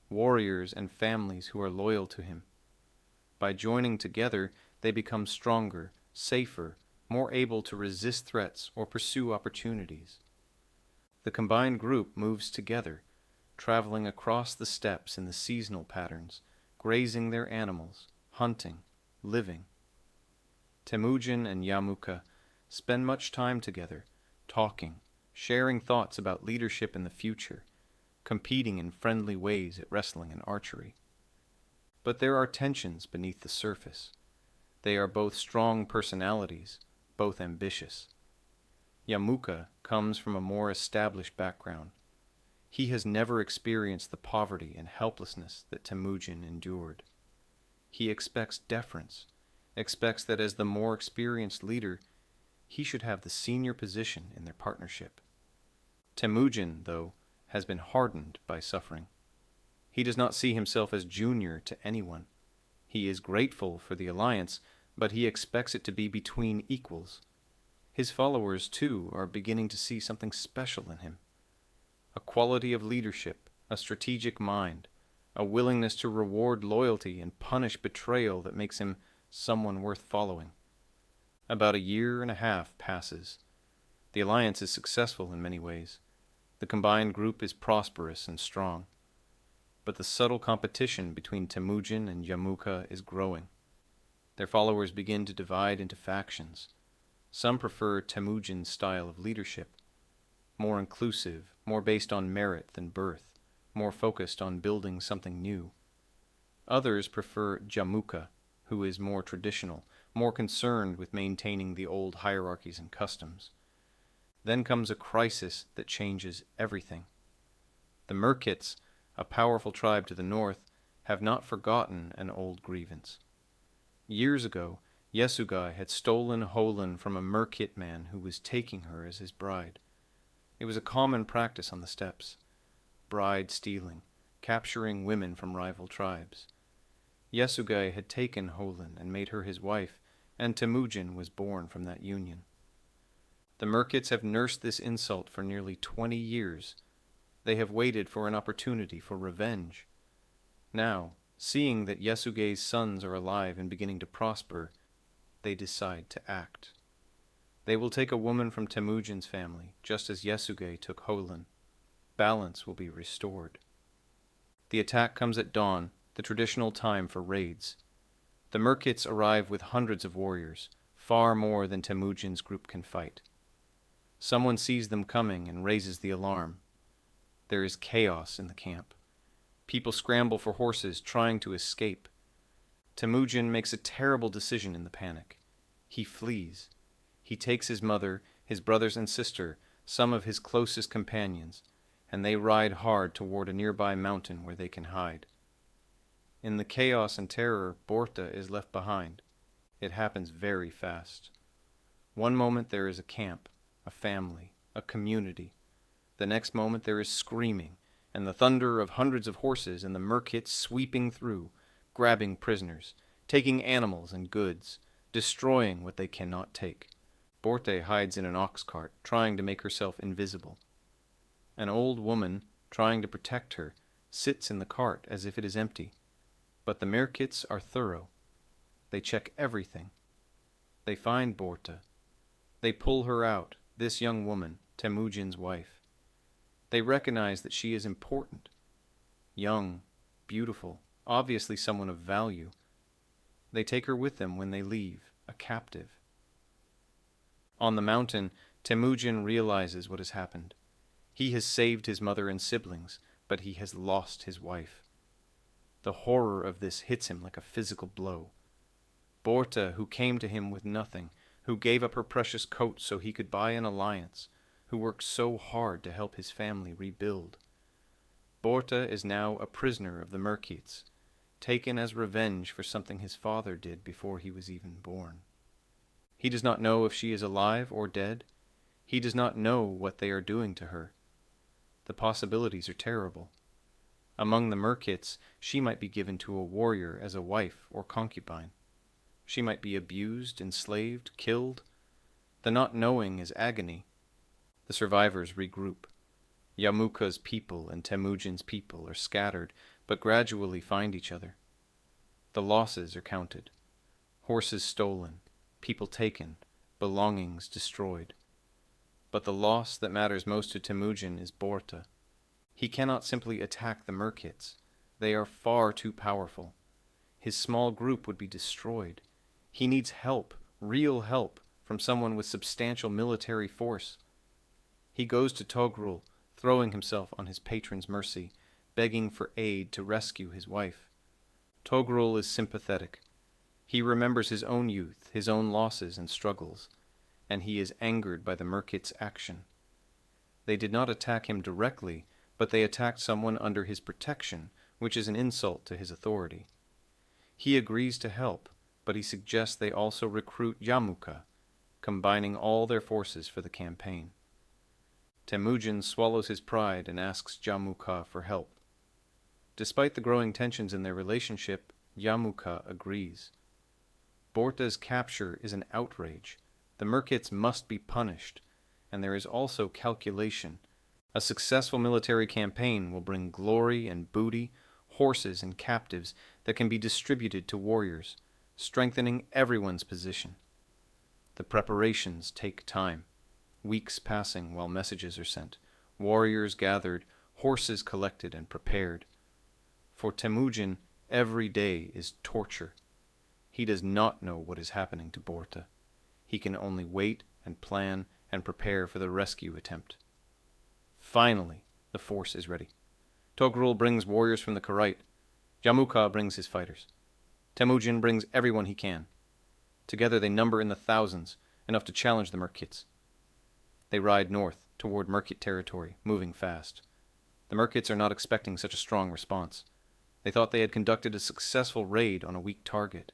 warriors and families who are loyal to him. By joining together, they become stronger, safer, more able to resist threats or pursue opportunities. The combined group moves together, traveling across the steppes in the seasonal patterns, grazing their animals, hunting, living. Temujin and Yamuka spend much time together, talking, sharing thoughts about leadership in the future, competing in friendly ways at wrestling and archery. But there are tensions beneath the surface. They are both strong personalities, both ambitious. Yamuka comes from a more established background. He has never experienced the poverty and helplessness that Temujin endured. He expects deference, expects that as the more experienced leader, he should have the senior position in their partnership. Temujin, though, has been hardened by suffering. He does not see himself as junior to anyone. He is grateful for the alliance, but he expects it to be between equals. His followers, too, are beginning to see something special in him. A quality of leadership, a strategic mind, a willingness to reward loyalty and punish betrayal that makes him someone worth following. About 1.5 years passes. The alliance is successful in many ways. The combined group is prosperous and strong. But the subtle competition between Temujin and Yamuka is growing. Their followers begin to divide into factions. Some prefer Temujin's style of leadership, more inclusive, more based on merit than birth, more focused on building something new. Others prefer Yamuka, who is more traditional, more concerned with maintaining the old hierarchies and customs. Then comes a crisis that changes everything. The Merkits, a powerful tribe to the north, have not forgotten an old grievance. Years ago, Yasugai had stolen Holen from a merkit man who was taking her as his bride. It was a common practice on the steppes, bride stealing, capturing women from rival tribes. Yasugai had taken Holen and made her his wife, and Temujin was born from that union. The merkits have nursed this insult for nearly 20 years. They have waited for an opportunity for revenge. Now, seeing that Yasugei's sons are alive and beginning to prosper, they decide to act. They will take a woman from Temujin's family, just as Yasugei took Holen. Balance will be restored. The attack comes at dawn, the traditional time for raids. The merkits arrive with hundreds of warriors, far more than Temujin's group can fight. Someone sees them coming and raises the alarm. There is chaos in the camp. People scramble for horses, trying to escape. Temujin makes a terrible decision in the panic. He flees. He takes his mother, his brothers and sister, some of his closest companions, and they ride hard toward a nearby mountain where they can hide. In the chaos and terror, Borta is left behind. It happens very fast. One moment there is a camp, a family, a community. The next moment there is screaming, and the thunder of hundreds of horses and the merkits sweeping through, grabbing prisoners, taking animals and goods, destroying what they cannot take. Borte hides in an ox cart, trying to make herself invisible. An old woman, trying to protect her, sits in the cart as if it is empty. But the merkits are thorough. They check everything. They find Borta. They pull her out, this young woman, Temujin's wife. They recognize that she is important. Young, beautiful, obviously someone of value. They take her with them when they leave, a captive. On the mountain, Temujin realizes what has happened. He has saved his mother and siblings, but he has lost his wife. The horror of this hits him like a physical blow. Borta, who came to him with nothing, who gave up her precious coat so he could buy an alliance, who worked so hard to help his family rebuild. Borta is now a prisoner of the merkits, taken as revenge for something his father did before he was even born. He does not know if she is alive or dead. He does not know what they are doing to her. The possibilities are terrible. Among the merkits, she might be given to a warrior as a wife or concubine. She might be abused, enslaved, killed. The not knowing is agony. The survivors regroup. Yamuka's people and Temujin's people are scattered, but gradually find each other. The losses are counted. Horses stolen, people taken, belongings destroyed. But the loss that matters most to Temujin is Borta. He cannot simply attack the merkits. They are far too powerful. His small group would be destroyed. He needs help, real help, from someone with substantial military force. He goes to Togrul, throwing himself on his patron's mercy, begging for aid to rescue his wife. Togrul is sympathetic. He remembers his own youth, his own losses and struggles, and he is angered by the merkits' action. They did not attack him directly, but they attacked someone under his protection, which is an insult to his authority. He agrees to help, but he suggests they also recruit Yamuka, combining all their forces for the campaign. Temujin swallows his pride and asks Yamuka for help. Despite the growing tensions in their relationship, Yamuka agrees. Borta's capture is an outrage. The merkits must be punished, and there is also calculation. A successful military campaign will bring glory and booty, horses and captives that can be distributed to warriors, strengthening everyone's position. The preparations take time, weeks passing while messages are sent, warriors gathered, horses collected and prepared. For Temujin, every day is torture. He does not know what is happening to Borta. He can only wait and plan and prepare for the rescue attempt. Finally, the force is ready. Togrul brings warriors from the Karait. Yamuka brings his fighters. Temujin brings everyone he can. Together they number in the thousands, enough to challenge the merkits. They ride north toward merkit territory, moving fast. The merkits are not expecting such a strong response. They thought they had conducted a successful raid on a weak target.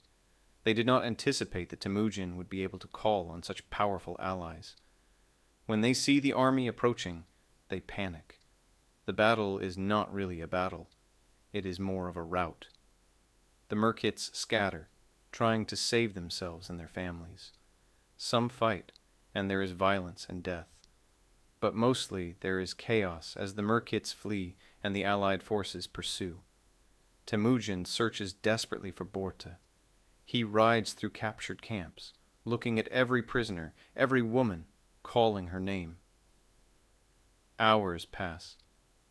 They did not anticipate that Temujin would be able to call on such powerful allies. When they see the army approaching, they panic. The battle is not really a battle. It is more of a rout. The Merkits scatter, trying to save themselves and their families. Some fight, and there is violence and death. But mostly there is chaos as the Merkits flee and the allied forces pursue. Temujin searches desperately for Borta. He rides through captured camps, looking at every prisoner, every woman, calling her name. Hours pass.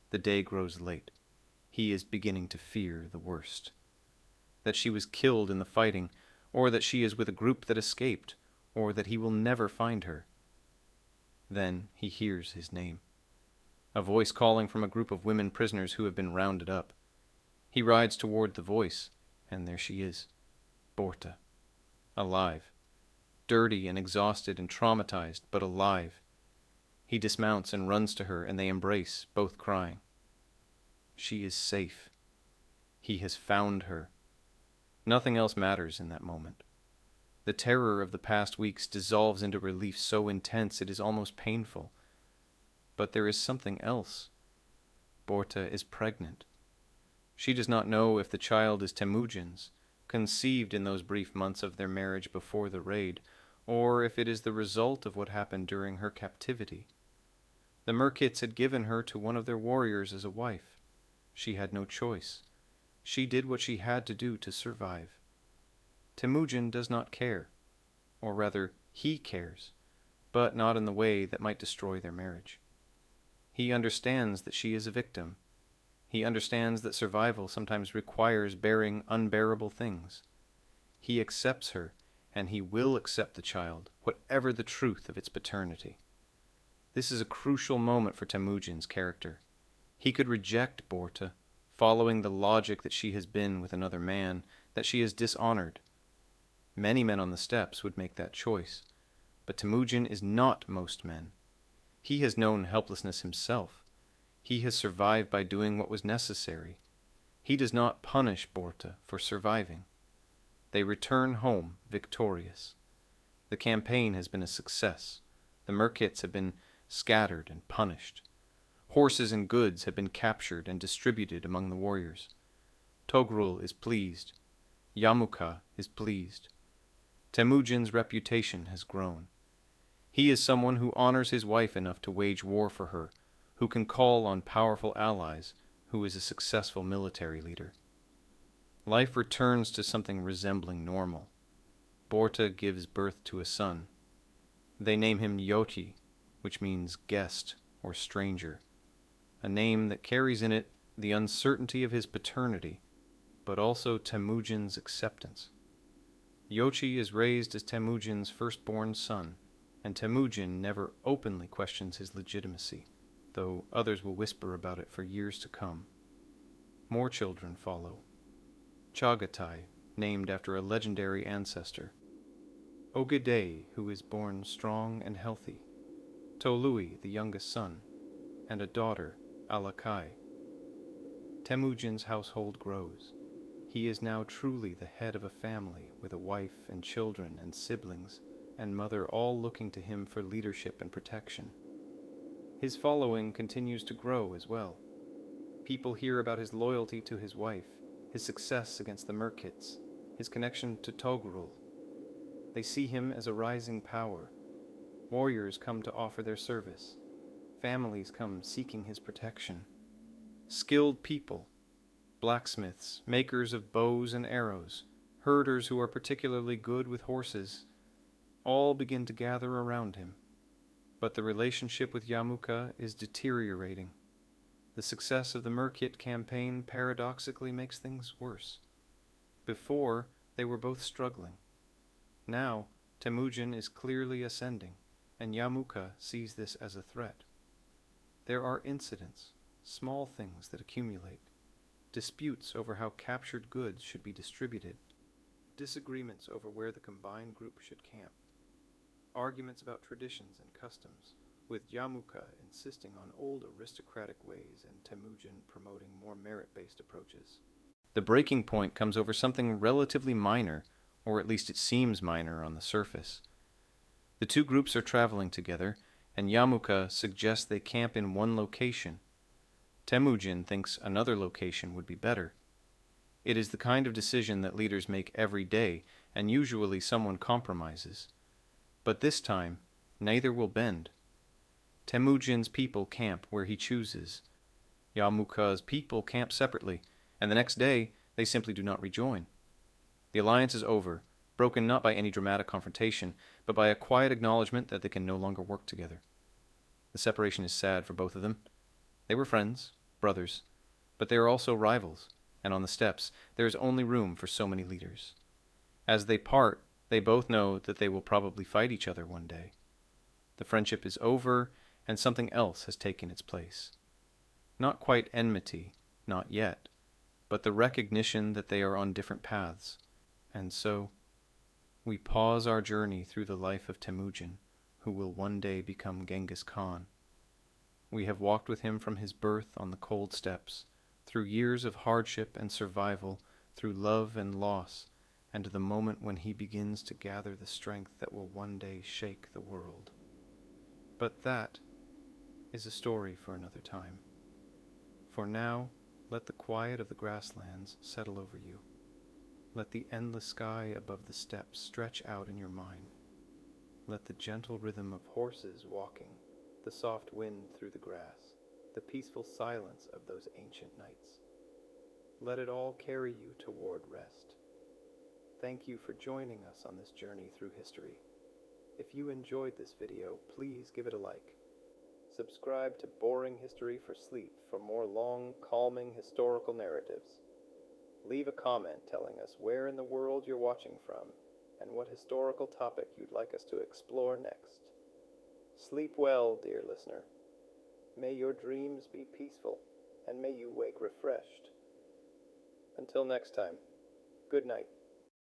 The day grows late. He is beginning to fear the worst. That she was killed in the fighting, or that she is with a group that escaped, or that he will never find her. Then he hears his name. A voice calling from a group of women prisoners who have been rounded up. He rides toward the voice, and there she is, Borta, alive, dirty and exhausted and traumatized, but alive. He dismounts and runs to her, and they embrace, both crying. She is safe. He has found her. Nothing else matters in that moment. The terror of the past weeks dissolves into relief so intense it is almost painful. But there is something else. Borta is pregnant. She does not know if the child is Temujin's, conceived in those brief months of their marriage before the raid, or if it is the result of what happened during her captivity. The Merkits had given her to one of their warriors as a wife. She had no choice. She did what she had to do to survive. Temujin does not care, or rather, he cares, but not in the way that might destroy their marriage. He understands that she is a victim. He understands that survival sometimes requires bearing unbearable things. He accepts her, and he will accept the child, whatever the truth of its paternity. This is a crucial moment for Temujin's character. He could reject Borta, following the logic that she has been with another man, that she is dishonored. Many men on the steppes would make that choice, but Temujin is not most men. He has known helplessness himself. He has survived by doing what was necessary. He does not punish Borta for surviving. They return home victorious. The campaign has been a success. The Merkits have been scattered and punished. Horses and goods have been captured and distributed among the warriors. Togrul is pleased. Yamuka is pleased. Temujin's reputation has grown. He is someone who honors his wife enough to wage war for her, who can call on powerful allies, who is a successful military leader. Life returns to something resembling normal. Borta gives birth to a son. They name him Yoti, which means guest or stranger, a name that carries in it the uncertainty of his paternity, but also Temujin's acceptance. Yochi is raised as Temujin's firstborn son, and Temujin never openly questions his legitimacy, though others will whisper about it for years to come. More children follow. Chagatai, named after a legendary ancestor. Ogedei, who is born strong and healthy. Tolui, the youngest son, and a daughter, Alakai. Temujin's household grows. He is now truly the head of a family with a wife and children and siblings, and mother all looking to him for leadership and protection. His following continues to grow as well. People hear about his loyalty to his wife, his success against the Merkits, his connection to Togrul. They see him as a rising power. Warriors come to offer their service. Families come seeking his protection. Skilled people, blacksmiths, makers of bows and arrows, herders who are particularly good with horses, all begin to gather around him. But the relationship with Yamuka is deteriorating. The success of the Merkit campaign paradoxically makes things worse. Before, they were both struggling. Now, Temujin is clearly ascending, and Yamuka sees this as a threat. There are incidents, small things that accumulate, disputes over how captured goods should be distributed, disagreements over where the combined group should camp, arguments about traditions and customs, with Yamuka insisting on old aristocratic ways and Temujin promoting more merit-based approaches. The breaking point comes over something relatively minor, or at least it seems minor on the surface. The two groups are traveling together, and Yamuka suggests they camp in one location. Temujin thinks another location would be better. It is the kind of decision that leaders make every day, and usually someone compromises. But this time, neither will bend. Temujin's people camp where he chooses. Yamuka's people camp separately, and the next day they simply do not rejoin. The alliance is over, broken not by any dramatic confrontation, but by a quiet acknowledgement that they can no longer work together. The separation is sad for both of them. They were friends, brothers, but they are also rivals, and on the steppes there is only room for so many leaders. As they part, they both know that they will probably fight each other one day. The friendship is over, and something else has taken its place. Not quite enmity, not yet, but the recognition that they are on different paths. And so, we pause our journey through the life of Temujin, who will one day become Genghis Khan. We have walked with him from his birth on the cold steppes, through years of hardship and survival, through love and loss, and to the moment when he begins to gather the strength that will one day shake the world. But that is a story for another time. For now, let the quiet of the grasslands settle over you. Let the endless sky above the steppes stretch out in your mind. Let the gentle rhythm of horses walking, the soft wind through the grass, the peaceful silence of those ancient nights. Let it all carry you toward rest. Thank you for joining us on this journey through history. If you enjoyed this video, please give it a like. Subscribe to Boring History for Sleep for more long, calming historical narratives. Leave a comment telling us where in the world you're watching from and what historical topic you'd like us to explore next. Sleep well, dear listener. May your dreams be peaceful, and may you wake refreshed. Until next time, good night.